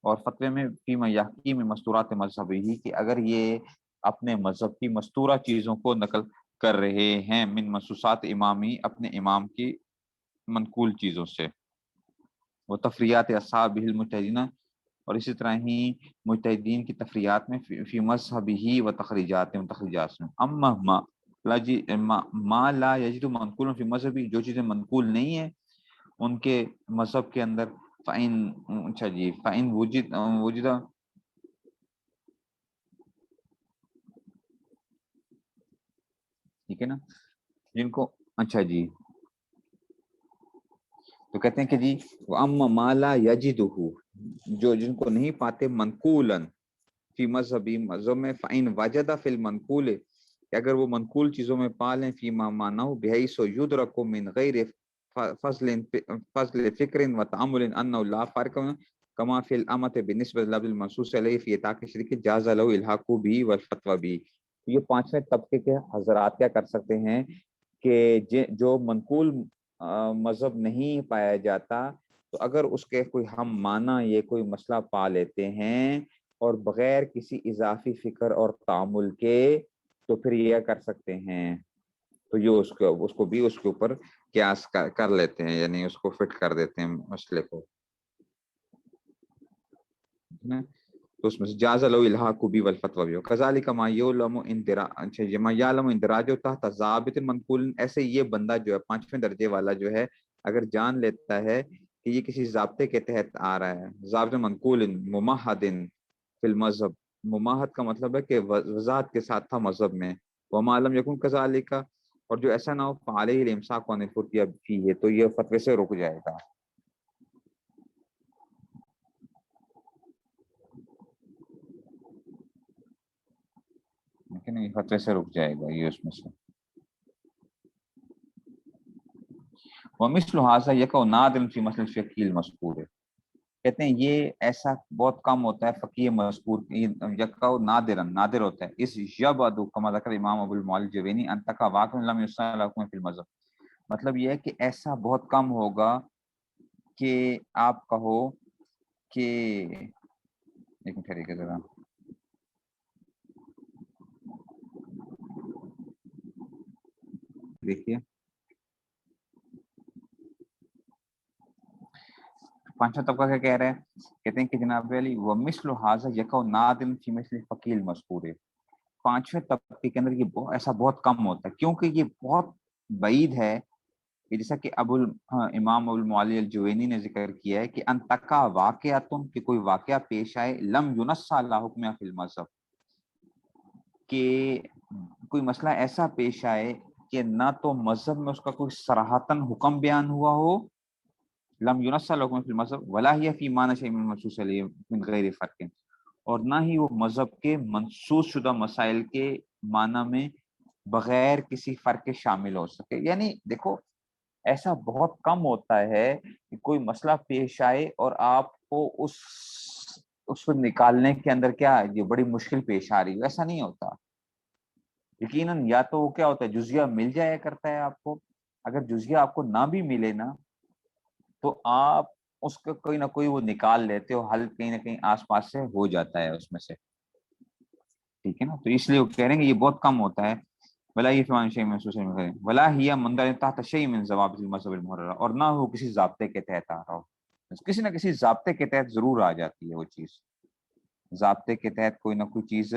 Speaker 1: اور فتوے میں فیما یحکی من مستورات مذہبی، کہ اگر یہ اپنے مذہب کی مستورہ چیزوں کو نقل کر رہے ہیں، من مخصوصات امامی، اپنے امام کی منقول چیزوں سے، وہ تفریعات اصحابہ المجتہدین، اور اسی طرح ہی مجتہدین کی تفریعات میں، فی مذہبہ و تخریجات میں. اما ما لا یجد منقول فی مذہبی، جو چیزیں منقول نہیں ہیں ان کے مذہب کے اندر، فَإِن، اچھا جی، فَإِن وجد ٹھیک ہے نا جن کو، اچھا جی تو کہتے ہیں کہ جی اما ما لا یجدہ، جو جن کو نہیں پاتے منقولاً فی مذہبی، مذہب میں، فَإِن وجد فی المنقول، کہ اگر وہ منقول چیزوں میں پا لیں، فی ما معناه بحیث یدرک من غیر فضل فکر و تعامل انه لا فرق کما فی الامت بالنسبۃ للفظ المنصوص علیہ فی اطاق شریک جاز له الحاق بھی والفتوی بھی. یہ پانچویں طبقے کے حضرات کیا کر سکتے ہیں کہ جو منقول مذہب نہیں پایا جاتا، تو اگر اس کے کوئی ہم معنی یہ کوئی مسئلہ پا لیتے ہیں اور بغیر کسی اضافی فکر اور تعامل کے، تو پھر یہ کر سکتے ہیں، تو یہ اس کو بھی اس کے اوپر قیاس کر لیتے ہیں، یعنی اس کو فٹ کر دیتے ہیں مسئلے کو. تو اس میں سے جاز لو الحاق بی والفتوی بھی، کذالک ما یعلم اچھا ما یعلم اندراج تحت ضابط منقول، ایسے یہ بندہ جو ہے پانچویں درجے والا جو ہے اگر جان لیتا ہے کہ یہ کسی ضابطے کے تحت آ رہا ہے، ضابط منقول ممہد فی المذہب، ممہد کا مطلب ہے کہ وضاحت کے ساتھ تھا مذہب میں، وما لم یکن کذالک، اور جو ایسا نہ ہو فعلیہ الامساک عن الفتیہ فیہ، تو یہ فتوے سے رک جائے گا، لیکن یہ فتوے سے رک جائے گا یہ اس میں سے۔ ومثل هذا يقع نادر في مثل الفقه المذکور، کہتے ہیں یہ ایسا بہت کم ہوتا ہے فقیہ مذکور، یقع نادرا نادر ہوتا ہے، اس یبعد کما ذکر امام ابو المعلی الجوینی ان تقع واقع لم يصل لكم في المذہب، مطلب یہ ہے کہ ایسا بہت کم ہوگا کہ آپ کہو کہ ایک منٹ ٹھہریے ذرا، دیکھیے پانچواں طبقہ کیا کہہ رہے ہیں، کہتے ہیں کہ جناب علی ومثل هذا يقع نادر في مثل الفقيه المذکور، پانچویں طبقے کے اندر یہ ایسا بہت کم ہوتا ہے، کیونکہ یہ بہت بعید ہے کہ جیسا کہ امام ابو المعلی الجوینی نے ذکر کیا ہے کہ انتقا واقعاتن، کہ کوئی واقعہ پیش آئے، لم ینص علی حکم فی المذہب، کہ کوئی مسئلہ ایسا پیش آئے کہ نہ تو مذہب میں اس کا کوئی صراحتاً حکم بیان ہوا ہو، لم ینص علی حکم فی المذہب، ولا ہی فی معنی شیء من منصوص علیہ من غیر فرق، اور نہ ہی وہ مذہب کے منصوص شدہ مسائل کے معنی میں بغیر کسی فرق کے شامل ہو سکے، یعنی دیکھو ایسا بہت کم ہوتا ہے کہ کوئی مسئلہ پیش آئے اور آپ کو اس کو نکالنے کے اندر کیا یہ بڑی مشکل پیش آ رہی ہے، ایسا نہیں ہوتا، یقیناً یا تو وہ کیا ہوتا ہے جزیہ مل جایا کرتا ہے آپ کو، اگر جزیہ آپ کو نہ بھی ملے نا تو آپ اس کا کوئی نہ کوئی وہ نکال لیتے ہو، حل کہیں نہ کہیں آس پاس سے ہو جاتا ہے اس میں سے، ٹھیک ہے نا، تو اس لیے وہ کہہ رہے ہیں کہ یہ بہت کم ہوتا ہے، ولا یہ فیمان شیء محسوس ہے، ولا ہی مندرج تحت شیء من ضوابط المذہب المحررہ، اور نہ ہو کسی ضابطے کے تحت آ رہا ہو، کسی نہ کسی ضابطے کے تحت ضرور آ جاتی ہے وہ چیز، ضابطے کے تحت کوئی نہ کوئی چیز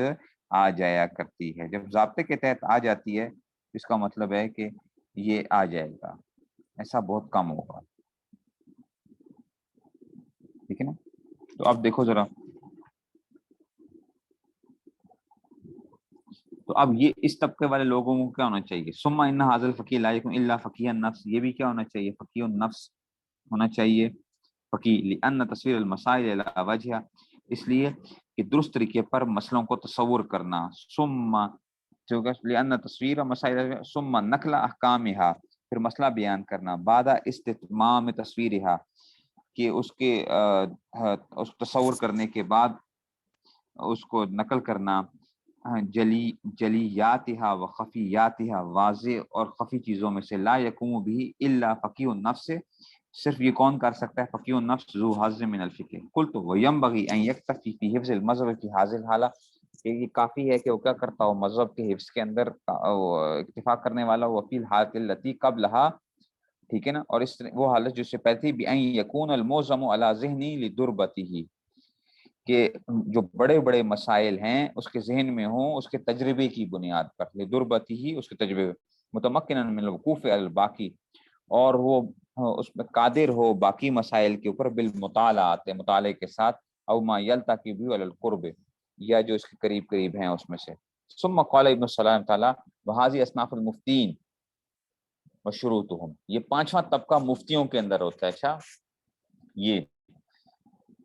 Speaker 1: آ جایا کرتی ہے، جب ضابطے کے تحت آ جاتی ہے اس کا مطلب ہے کہ یہ آ جائے گا، ایسا بہت کم ہوگا، ٹھیک ہے نا، تو اب دیکھو ذرا، تو اب یہ اس طبقے والے لوگوں کو کیا ہونا چاہیے، ثم ان ھذا الفقیہ لا یکن الا فقیہ النفس، یہ بھی کیا ہونا چاہیے فقیہ النفس ہونا چاہیے، فقیہ لان تصویر المسائل الی وجہ، اس لیے کہ درست طریقے پر مسئلوں کو تصور کرنا، ثم لان تصویر مسائل ثم نقل احکامها، پھر مسئلہ بیان کرنا، بعد استتمام تصویرها، کہ اس تصور کرنے کے بعد اس کو نقل کرنا، جلیاتها و خفیاتها، واضح اور خفی چیزوں میں سے، لا یقوم به الا فقیہ النفس، صرف یہ کون کر سکتا ہے فقیہ النفس ذو حظ من الفقہ، قلت وینبغی ان یکتفی فی حفظ المذہب فی هذه الحالہ، کہ یہ کافی ہے کہ وہ کیا کرتا ہو مذہب کے حفظ کے اندر اکتفا کرنے والا وہ فی الحالۃ التی قبلها، ٹھیک ہے نا، اور اس وہ حالت جو سے پہلے تھی، بان یکون المعظم علی ذہنی لدربته، کہ جو بڑے بڑے مسائل ہیں اس کے ذہن میں ہوں اس کے تجربے کی بنیاد پر، لدربتی ہی اس کے تجربے، متمکنا من الوقوف علی الباقی، اور وہ اس میں قادر ہو باقی مسائل کے اوپر بالمطالعات، مطالعے کے ساتھ، او ما یلتقی بھی علی القرب، یا جو اس کے قریب قریب ہیں اس میں سے، ثم قال ابن السلام تعالی وهذه اصناف المفتین وشروطهم، یہ پانچواں طبقہ مفتیوں کے اندر ہوتا ہے، اچھا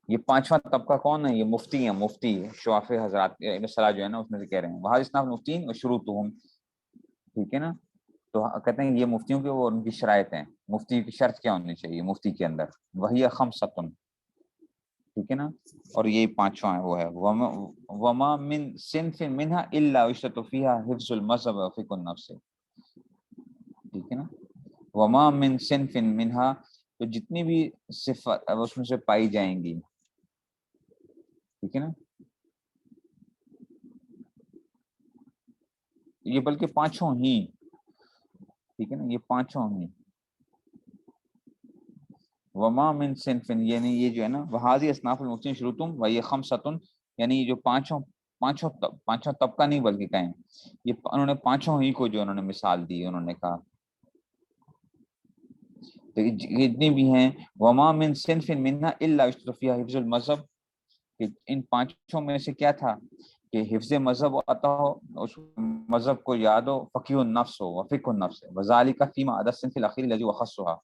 Speaker 1: یہ پانچواں طبقہ کون ہے، یہ مفتی ہیں، مفتی شوافی حضرات ابن صلاح جو ہے نا اس میں سے کہہ رہے ہیں، وہاں اسناف مفتین و شروطہم، ٹھیک ہے نا، تو کہتے ہیں یہ مفتیوں کے وہ ان کی شرائط ہیں، مفتی کی شرط کیا ہونی چاہیے مفتی کے اندر، وہی خمسۃ، ٹھیک ہے نا، اور یہ پانچواں وہ ہے، وما من صنف منها الا یشترط فیها حفظ المذہب و فقہ النفس، ٹھیک ہے نا، وما من صنف منها، تو جتنی بھی صفات اس میں سے پائی جائیں گی، ٹھیک ہے نا، یہ بلکہ پانچوں ہی، ٹھیک ہے نا، یہ پانچوں ہی، وما من صنف، یعنی یہ جو ہے نا وہذی اصناف المفتین شروطم و یہ خمسۃ، یعنی جو پانچوں طبقہ نہیں بلکہ کہیں یہ انہوں نے پانچوں ہی کو جو انہوں نے مثال دی، انہوں نے کہا جتنی بھی ہیں وما من صنف منها الا يشترط فيها حفظ المذہب، کہ ان پانچوں میں سے کیا تھا کہ حفظ مذہب عطا ہو، اس مذہب کو یاد ہو، فقیہ النفس ہو وفقہ النفس ہے، وذالک فیما عدا الصنف الاخیر الذی وخصها،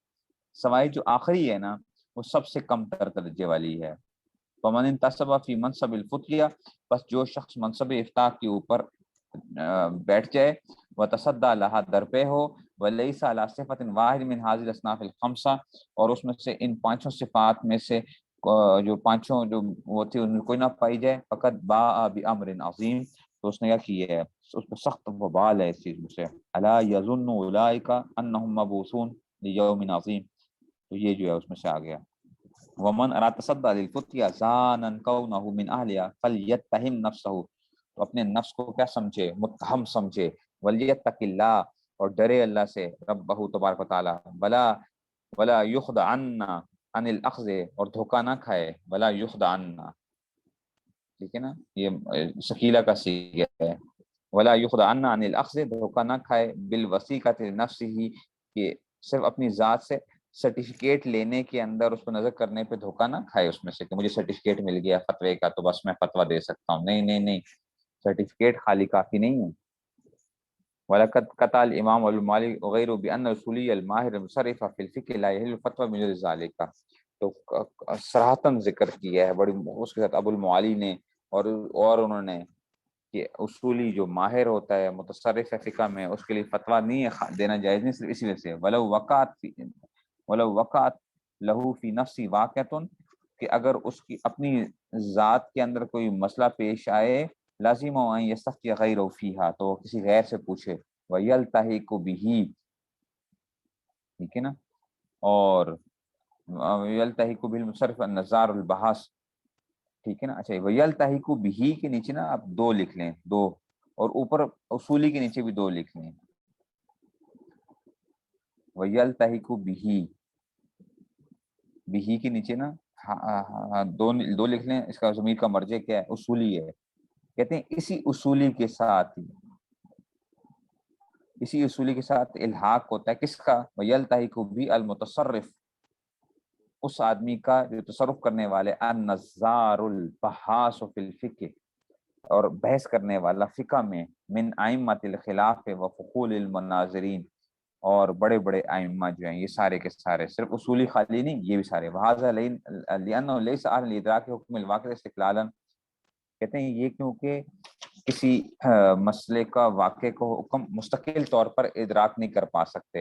Speaker 1: سوائے جو آخری ہے نا وہ سب سے کم تر درجے والی ہے۔ فمن انتصب فی منصب الفتیہ، بس جو شخص منصب افتاء کے اوپر بیٹھ جائے، وتصدی لہا درپے ہو، ولیس علی صفۃ واحد من هذه الاصناف الخمسہ، اور اس میں سے ان پانچوں صفات میں سے جو پانچوں جو وہ تھی ان میں کوئی نہ پائی جائے، فقط باء بامر عظیم، تو اس نے کیا کیا ہے، اس پہ سخت وبال ہے اس چیز سے، الا یظن اولئک انہم مبعوثون لیوم عظیم، تو یہ جو ہے اس میں سے آ گیا۔ ومن اراد تصدی للفتیہ ظانا کونہ من اہلها فلیتہم نفسہ، تو اپنے نفس کو کیا سمجھے، متہم سمجھے، ولیتق اللہ، اور ڈرے اللہ سے، ربہ تبارک و تعالی، ولا یخدعن عن الاخذ، اور دھوکہ نہ کھائے، ولا یخدعن، ٹھیک ہے نا، یہ شکیلہ کا صیغہ ہے، ولا یخدعن عن الاخذ، دھوکہ نہ کھائے، بالوثیقۃ لنفسہ، کہ صرف اپنی ذات سے سرٹیفکیٹ لینے کے اندر اس کو نظر کرنے پہ دھوکہ نہ کھائے، اس میں سے کہ مجھے سرٹیفکیٹ مل گیا فتوے کا تو بس میں فتویٰ دے سکتا ہوں، نہیں نہیں نہیں، سرٹیفکیٹ خالی کافی نہیں ہے۔ وَلَقَدْ قَطَعَ الْإِمَامُ وَالْمَالِكُ وَغَيْرُهُ بِأَنَّ الْأُصُولِيَّ الْمَاهِرَ الْمُنصَرِفَ فِي الْفِقْهِ لَا يَحِلُّ الْفَتْوَى بِمِثْلِ ذَلِكَ، تو صراحتاً ذکر کیا ہے بڑی اس کے ساتھ ابو المعالی نے، اور انہوں نے کہ اصولی جو ماہر ہوتا ہے متصرف ہے فقہ میں، اس کے لیے فتویٰ نہیں ہے دینا جائز نہیں، صرف اسی وجہ سے وَلَوْ وَقَعَتْ لَهُ فِي نَفْسِهِ وَاقِعَةٌ، کہ اگر اس کی اپنی ذات کے اندر کوئی مسئلہ پیش آئے، لازم ان یستفتی غیرہ فیہا، تو کسی غیر سے پوچھے، وَیَلْتَحِقُ بِہِ، ٹھیک ہے نا، اور وَیَلْتَحِقُ بِالْمُصَرِّفِ النَّظَارُ الْبَحَث، ٹھیک ہے نا، اچھا وَیَلْتَحِقُ بِہِ کے نیچے نا آپ دو لکھ لیں، دو، اور اوپر اصولی کے نیچے بھی دو لکھ لیں، وَیَلْتَحِقُ بِہِ، بِہِ کے نیچے نا دو لکھ لیں، اس کا ضمیر کا مرجع کیا ہے، اصولی ہے، کہتے ہیں اسی اصولی کے ساتھ الحاق ہوتا ہے کس کا، وَيَلْتَحِقُ بِهِ الْمُتَصَرِّف، اس آدمی کا جو تصرف کرنے والے، النظار البحاث فی الفقہ، اور بحث کرنے والا فقہ میں، من ائمۃ الخلاف و فقول المناظرین، اور بڑے بڑے ائمہ جو ہیں یہ سارے کے سارے، صرف اصولی خالی نہیں، یہ بھی سارے، وہذا لأنه ليس اهلا لادراک حکم الواقع استقلالا، کہتے ہیں یہ کیونکہ کسی مسئلے کا واقع کو حکم مستقل طور پر ادراک نہیں کر پا سکتے،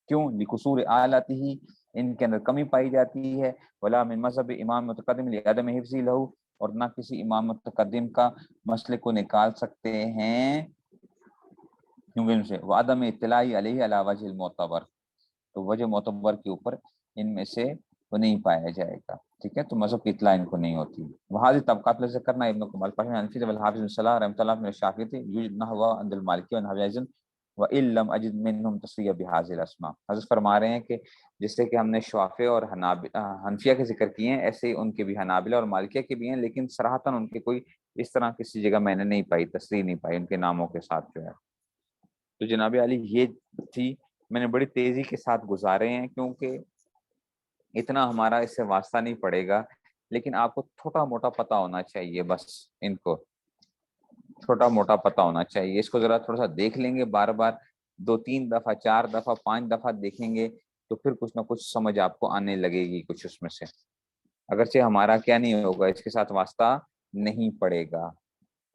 Speaker 1: کیوں، لقصور آلاتہ، ان کے اندر کمی پائی جاتی ہے، ولا من مذہب امام متقدم لعدم حفظ لہ، اور نہ کسی امام متقدم کا مسئلے کو نکال سکتے ہیں کیونکہ ان سے، وعدم اطلاع علیہ علی وجہ المعتبر، تو وجہ معتبر کے اوپر ان میں سے وہ نہیں پایا جائے گا، ٹھیک ہے، تو مذہب کی اطلاع ان کو نہیں ہوتی۔ وہذه طبقات التي ذكرنا ابن كمال فهم الحنفي والحافظ بن صلاح رحمۃ اللہ من الشافعی یوجد نحو عند المالکی والحنفی ايضا وان لم اجد منهم تصریح بهذه الاسماء، حضرت فرما رہے ہیں کہ جس سے کہ ہم نے شافعی اور حنفیہ کے ذکر کیے ہیں، ایسے ہی ان کے بھی حنابلہ اور مالکیہ کے بھی ہیں، لیکن صراحتاً ان کے کوئی اس طرح کسی جگہ میں نے نہیں پائی، تصریح نہیں پائی ان کے ناموں کے ساتھ جو ہے۔ تو جناب علی یہ تھی، میں نے بڑی تیزی کے ساتھ گزارے ہیں کیونکہ اتنا ہمارا اس سے واسطہ نہیں پڑے گا، لیکن آپ کو چھوٹا موٹا پتہ ہونا چاہیے، بس ان کو چھوٹا موٹا پتہ ہونا چاہیے، اس کو ذرا تھوڑا سا دیکھ لیں گے بار بار، 2-3 دفعہ 4 دفعہ 5 دفعہ دیکھیں گے تو پھر کچھ نہ کچھ سمجھ آپ کو آنے لگے گی کچھ اس میں سے، اگرچہ ہمارا کیا نہیں ہوگا، اس کے ساتھ واسطہ نہیں پڑے گا،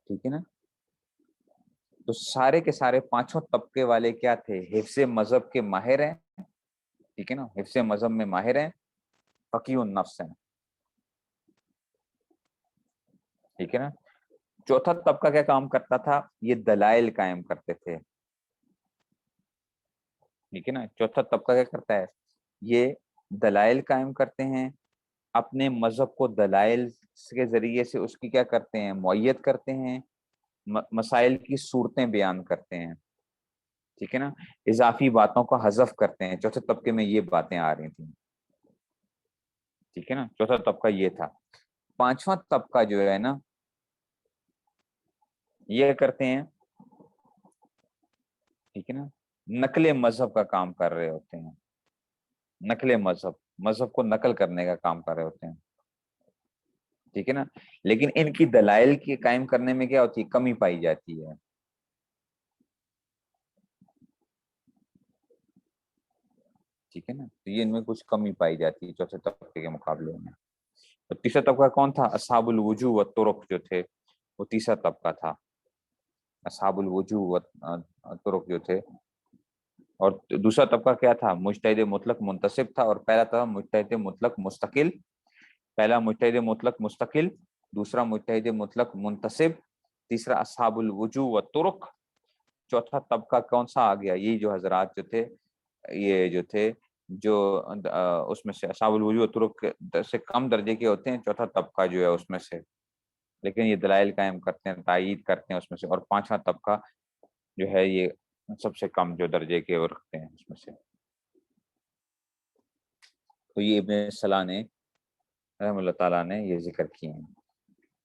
Speaker 1: ٹھیک ہے نا۔ تو سارے کے سارے پانچوں طبقے والے کیا تھے، حفظ مذہب کے ماہر ہیں، ٹھیک ہے نا، حفظ مذہب میں ماہر ہیں، فقیہ النفس ہیں، ٹھیک ہے نا۔ چوتھا طبقہ کیا کام کرتا تھا، یہ دلائل قائم کرتے تھے، ٹھیک ہے نا، چوتھا طبقہ کیا کرتا ہے، یہ دلائل قائم کرتے ہیں، اپنے مذہب کو دلائل کے ذریعے سے اس کی کیا کرتے ہیں، معید کرتے ہیں، مسائل کی صورتیں بیان کرتے ہیں، ٹھیک ہے نا، اضافی باتوں کو حذف کرتے ہیں، چوتھے طبقے میں یہ باتیں آ رہی تھیں، ٹھیک ہے نا، چوتھا طبقہ یہ تھا۔ پانچواں طبقہ جو ہے نا، یہ کرتے ہیں، ٹھیک ہے نا، نقل مذہب کا کام کر رہے ہوتے ہیں، نقل مذہب کو نقل کرنے کا کام کر رہے ہوتے ہیں، ٹھیک ہے نا، لیکن ان کی دلائل کے قائم کرنے میں کیا ہوتی ہے، کمی پائی جاتی ہے، ٹھیک ہے نا، تو یہ ان میں کچھ کمی پائی جاتی ہے چوتھے طبقے کے مقابلے میں۔ تو تیسرا طبقہ کون تھا؟ اصحاب الوجوہ والطرق جو تھے، وہ تیسرا طبقہ تھا، اصحاب الوجوہ والطرق جو تھے۔ اور دوسرا طبقہ کیا تھا؟ مجتہد مطلق منتسب تھا، اور پہلا تھا مجتہد مطلق مستقل، پہلا مجتہد مطلق مستقل، دوسرا مجتہد مطلق منتسب، تیسرا اصحاب الوجوہ والطرق، چوتھا طبقہ کون سا آ گیا؟ یہ جو حضرات جو تھے، یہ جو تھے جو اس میں سے اصحاب الوجوہ والطرق سے کم درجے کے ہوتے ہیں، چوتھا طبقہ جو ہے اس میں سے، لیکن یہ دلائل قائم کرتے ہیں، تائید کرتے ہیں اس میں سے، اور پانچواں طبقہ جو ہے یہ سب سے کم جو درجے کے وہ رکھتے ہیں اس میں سے۔ تو یہ ابن صلاح نے رحم اللہ تعالیٰ نے یہ ذکر کیے ہیں،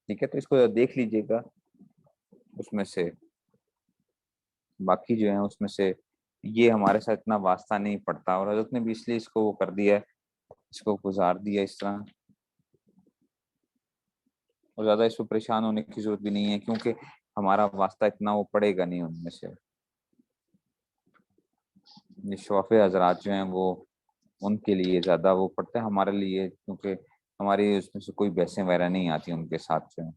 Speaker 1: ٹھیک ہے، تو اس کو دیکھ لیجئے گا، اس میں سے باقی جو ہیں اس میں سے یہ ہمارے ساتھ اتنا واسطہ نہیں پڑتا، اور حضرت نے بھی اس لیے اس کو وہ کر دیا ہے، اس کو گزار دیا اس طرح، اور زیادہ اس کو پریشان ہونے کی ضرورت بھی نہیں ہے، کیونکہ ہمارا واسطہ اتنا وہ پڑے گا نہیں ان میں سے۔ یہ شوافی حضرات جو ہیں وہ ان کے لیے زیادہ وہ پڑتے ہیں، ہمارے لیے کیونکہ ہماری اس میں سے کوئی بحثیں وغیرہ نہیں آتی ان کے ساتھ جو ہیں۔